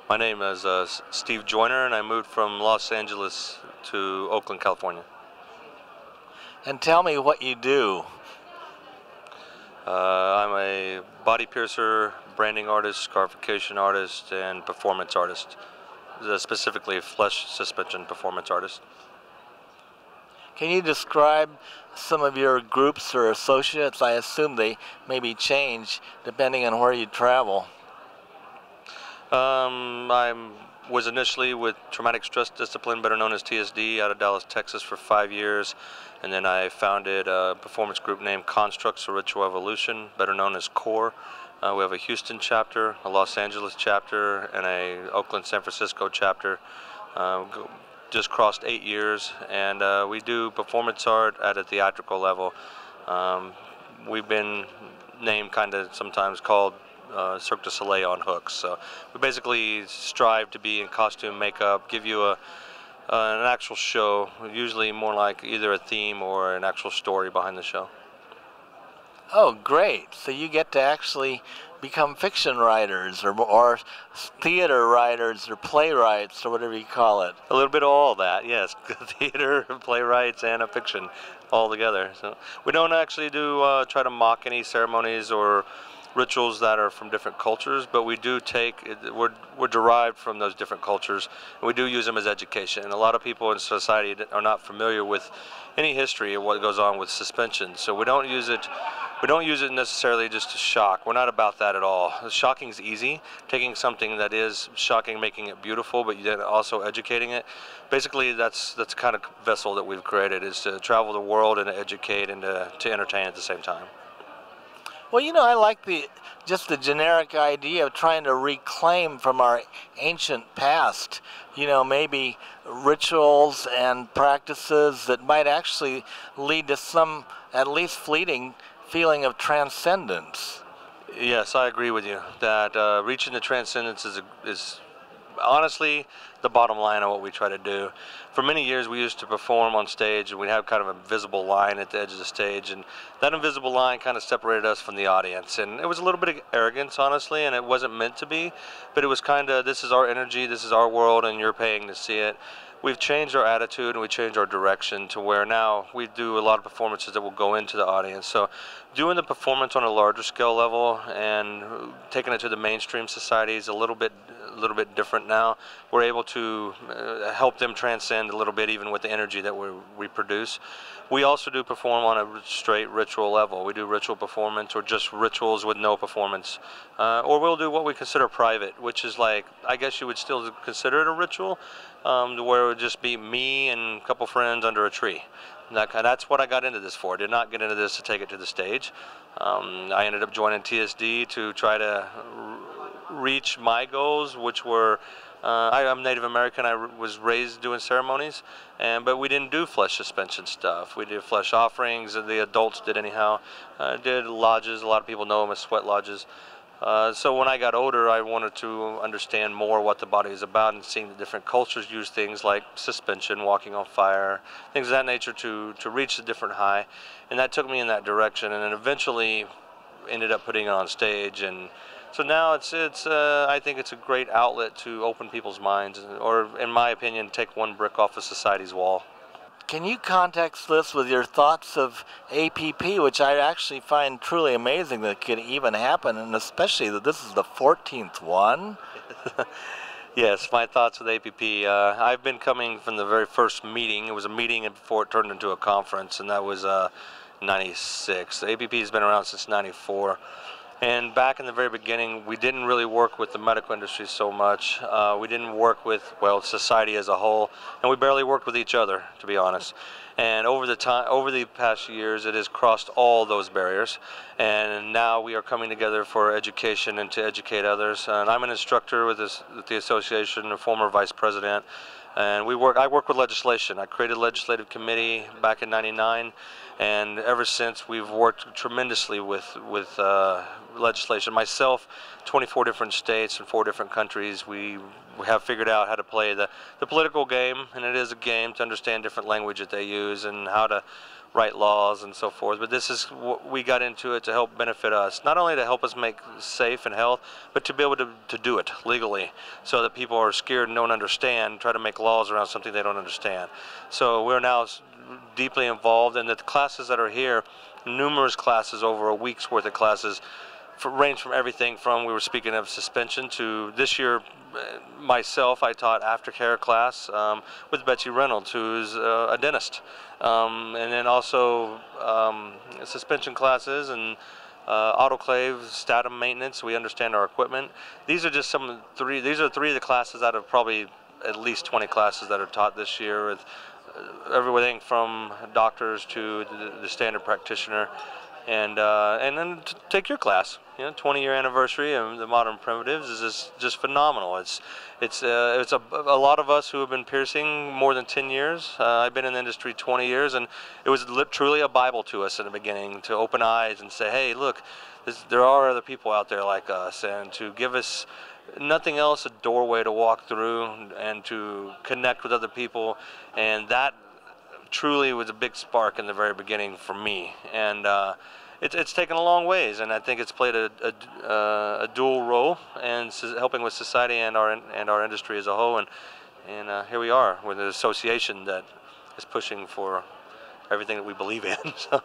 My name is Steve Joyner, and I moved from Los Angeles to Oakland, California. And tell me what you do. I'm a body piercer, branding artist, scarification artist, and performance artist. Specifically a flesh suspension performance artist. Can you describe some of your groups or associates? I assume they maybe change depending on where you travel. I was initially with Traumatic Stress Discipline, better known as TSD, out of Dallas, Texas for 5 years. And then I founded a performance group named Constructs of Ritual Evolution, better known as CORE. We have a Houston chapter, a Los Angeles chapter, and a Oakland, San Francisco chapter. Just crossed 8 years, and we do performance art at a theatrical level. We've been named kind of sometimes called Cirque du Soleil on hooks. So we basically strive to be in costume, makeup, give you an actual show, usually more like either a theme or an actual story behind the show. Oh, great. So you get to actually become fiction writers or theater writers or playwrights or whatever you call it. A little bit of all that, yes. Theater, playwrights, and a fiction all together. So we don't actually do try to mock any ceremonies or rituals that are from different cultures, but we do we're derived from those different cultures, and we do use them as education. And a lot of people in society are not familiar with any history of what goes on with suspension, so we don't use it necessarily just to shock. We're not about that at all. Shocking's easy. Taking something that is shocking, making it beautiful, but then also educating it. Basically, that's the kind of vessel that we've created, is to travel the world and to educate and to entertain at the same time. Well, you know, I like just the generic idea of trying to reclaim from our ancient past, you know, maybe rituals and practices that might actually lead to some, at least fleeting, feeling of transcendence. Yes, I agree with you that reaching the transcendence is honestly the bottom line of what we try to do. For many years we used to perform on stage, and we'd have kind of a visible line at the edge of the stage, and that invisible line kind of separated us from the audience, and it was a little bit of arrogance, honestly, and it wasn't meant to be, but it was kind of, this is our energy, this is our world, and you're paying to see it. We've changed our attitude and we changed our direction to where now we do a lot of performances that will go into the audience. So doing the performance on a larger scale level and taking it to the mainstream society is a little bit different now. We're able to help them transcend a little bit, even with the energy that we produce. We also do perform on a straight ritual level. We do ritual performance or just rituals with no performance. Or we'll do what we consider private, which is like, I guess you would still consider it a ritual, where it would just be me and a couple friends under a tree. That's what I got into this for. I did not get into this to take it to the stage. I ended up joining TSD to try to reach my goals, which were, I'm Native American. I was raised doing ceremonies, but we didn't do flesh suspension stuff. We did flesh offerings, and the adults did anyhow. Did lodges. A lot of people know them as sweat lodges. So when I got older, I wanted to understand more what the body is about, and seeing the different cultures use things like suspension, walking on fire, things of that nature to reach a different high. And that took me in that direction, and then eventually ended up putting it on stage. And so now I think it's a great outlet to open people's minds, or in my opinion, take one brick off of society's wall. Can you context this with your thoughts of APP, which I actually find truly amazing that it could even happen, and especially that this is the 14th one? Yes, my thoughts with APP. I've been coming from the very first meeting. It was a meeting before it turned into a conference, and that was 96. The APP has been around since 94. And back in the very beginning, we didn't really work with the medical industry so much. We didn't work with, well, society as a whole, and we barely worked with each other, to be honest. And over the past years, it has crossed all those barriers, and now we are coming together for education and to educate others. And I'm an instructor with the association, a former vice president. And I work with legislation. I created a legislative committee back in '99, and ever since we've worked tremendously with legislation. Myself, 24 different states and 4 different countries, we have figured out how to play the political game, and it is a game to understand different language that they use and how to write laws and so forth. But this is what we got into it to help benefit us, not only to help us make safe and health, but to be able to do it legally, so that people are scared and don't understand, try to make laws around something they don't understand. So we're now deeply involved, and the classes that are here, numerous classes, over a week's worth of classes, range from everything from, we were speaking of suspension, to this year myself, I taught aftercare class with Betsy Reynolds, who's a dentist, and then also suspension classes and autoclave, statum maintenance. We understand our equipment. These are just some three. These are 3 of the classes out of probably at least 20 classes that are taught this year, with everything from doctors to the standard practitioner. And then to take your class, 20-year anniversary of the modern primitives is just phenomenal. It's a lot of us who have been piercing more than 10 years. I've been in the industry 20 years, and it was truly a Bible to us in the beginning, to open eyes and say, hey, look, there are other people out there like us, and to give us nothing else, a doorway to walk through and to connect with other people. And that truly was a big spark in the very beginning for me, and it's taken a long ways, and I think it's played a dual role in helping with society and our industry as a whole, and here we are with an association that is pushing for everything that we believe in. So.